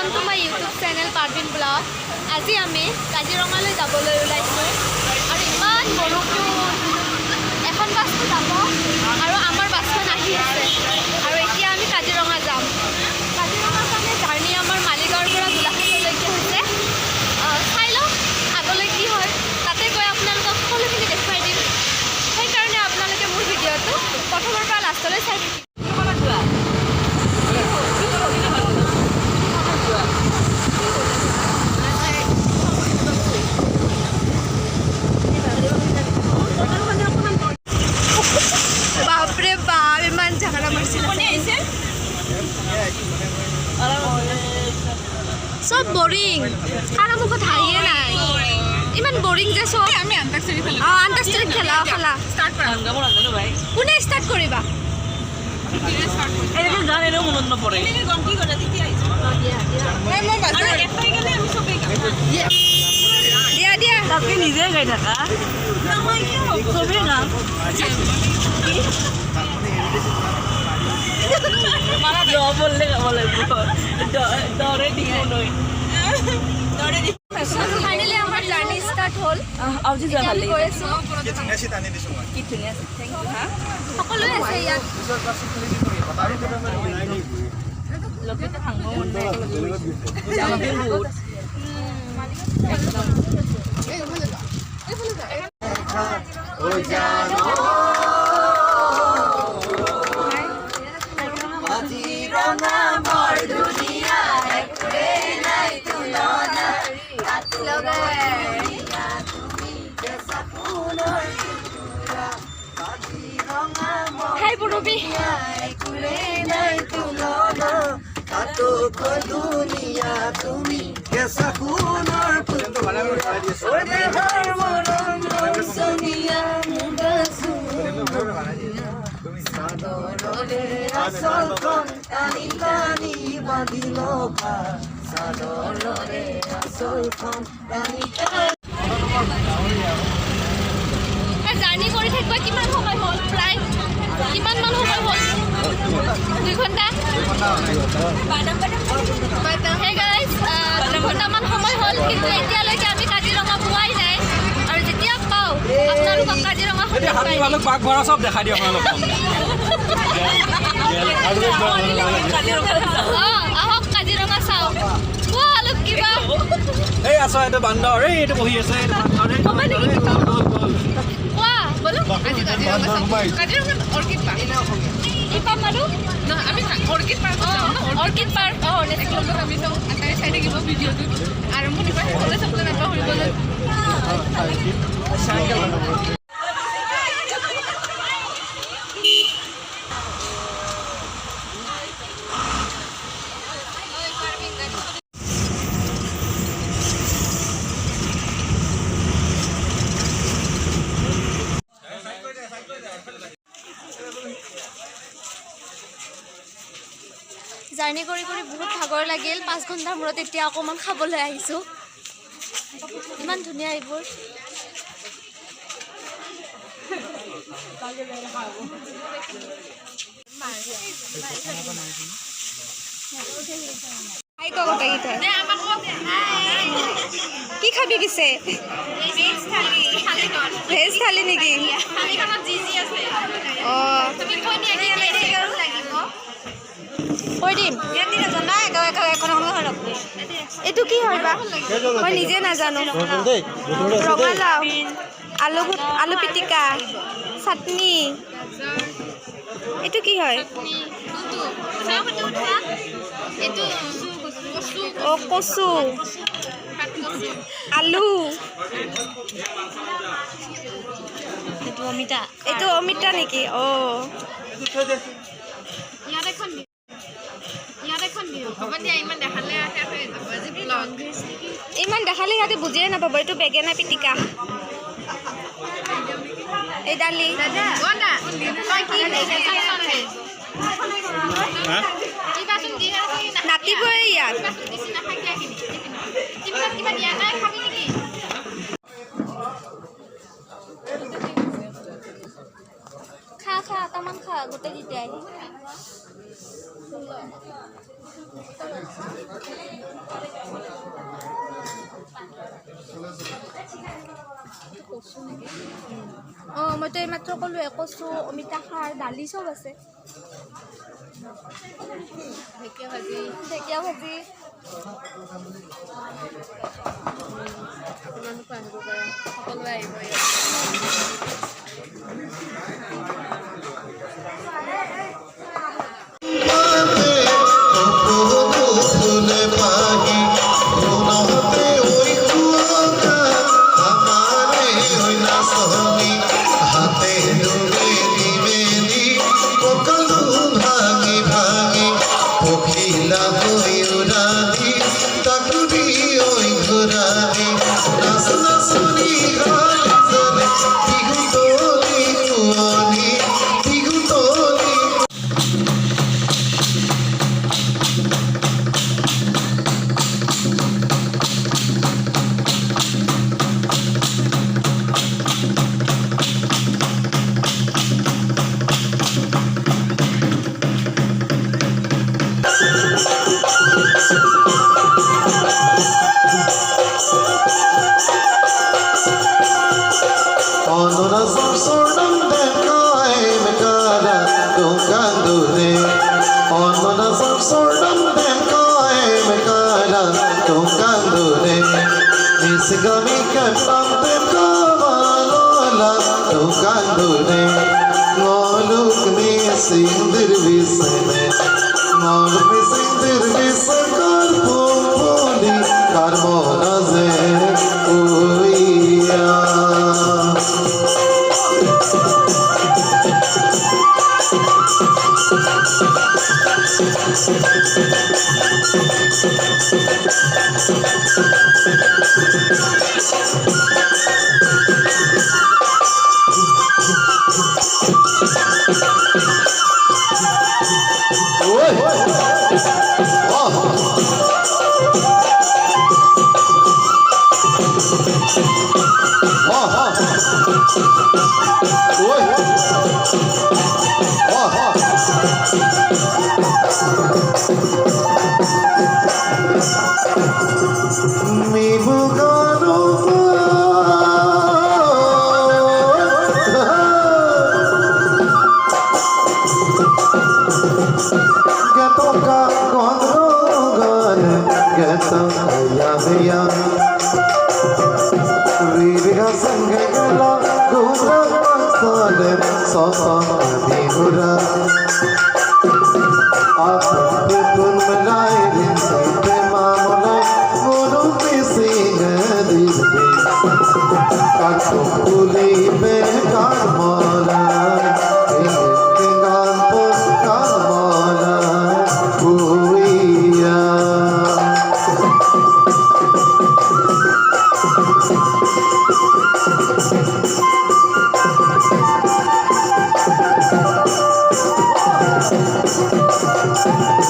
welcome to my YouTube channel Parvin Vlog. আজি আমি কাজিৰঙালৈ যাবলৈ ওলাইছো আৰু ইমান বৰষুণ এখন বাছটো যাব আৰু আমাৰ বাছখন আহি আছে আৰু এতিয়া আমি কাজিৰঙা যাম। কাজিৰঙাৰ কাৰণে জাৰ্ণি আমাৰ মালিগাঁৱৰ পৰা গোলাঘাটলৈকে হৈছে। চাই লওক আগলৈ কি হয়, তাতে গৈ আপোনালোকক সকলোখিনি দেখুৱাই দিম। সেইকাৰণে আপোনালোকে মোৰ ভিডিঅ'টো প্ৰথমৰ পৰা লাষ্টলৈ চাই থাকিব। বাপৰে বাপ ইমান ঝাগৰা মাৰিছিল চব বৰিং আৰু মুখত হাঁহিয়ে নাই ইমান বৰিং যে চব। আমি আন্তাক্ষৰী খেলা খেলা কোনে ষ্টাৰ্ট কৰিবা? দিয়া তাকে নিজে গাই থাকা চবেই গাম ফাইনেলি আমাৰ জাৰ্ণি ষ্টাৰ্ট হ'ল। সকলোৱে আছে ইয়াত। Hai Bu Ruby. জাৰ্ণি কৰি থাকিব কিমান সময় হ'ল? প্ৰায় কিমান মান সময় হ'ল? 2 ঘণ্টা। হে গাইজ 2 ঘণ্টামান সময় হ'ল, কিন্তু এতিয়ালৈকে আমি কাজিৰঙা পোৱাই নাই আৰু যেতিয়া পাওঁ আপোনালোকক কাজিৰঙা চব দেখাই দিওঁ আহক কাজিৰঙা চাওঁ। কোৱা অলপ কিবা। এই আছ এইটো বান্দৰ, এই এইটো বহি আছে কোৱা বলো। অৰ্কিড পাৰ্ক কি পাম বাৰু? আমি অৰ্কিড পাৰ্ক অৰ্কিড পাৰ্ক আমি চাওঁ চাই থাকিব ভিডিঅ'টো আৰম্ভণি পৰা শেষলৈ চাবলৈ নাপাহৰিবলৈ। জাৰ্ণি কৰি কৰি বহুত ভাগৰ লাগিল। 5 ঘণ্টাৰ মূৰত এতিয়া অকণমান খাবলৈ আহিছোঁ। ইমান ধুনীয়া এইবোৰ। কি খাবি পিছে? ভেজ থালি নেকি? অঁ কৈ দিম। এইটো কি হয় বা? মই নিজে নাজানো। ৰঙালাও, আলু পিটিকা, চাটনি। এইটো কি হয়? অঁ কচু, আলু। এইটো অমিতা নেকি? অঁ ইমান দেখালে সিহঁতে বুজিয়ে নাপাব। এইটো বেঙেনা পিটিকা, এই দালি। নাতিবই ইয়াত। খা খা তামান খা গোটেই যেতিয়াই কচু নেকি অঁ মইতো এইমাত্ৰ ক'লোৱে কচু অমিতা খাৰ দালি চব আছে ঢেকীয়া ভাজি আপোনালোকো আহিব পাৰে সকলোৱে আহিব Gami kapam te kamalola to kandune ngoluk me sindir visme ngoluk me sindir visakar poli karmona ze oiya mi bugano gatoka gondrogan gatam ya Riga sangala gura sale sosa bihura aap pun malai din se mamulai guru pe singa dilbe kato kuli me karmala ingan po karmala huiya Thank you.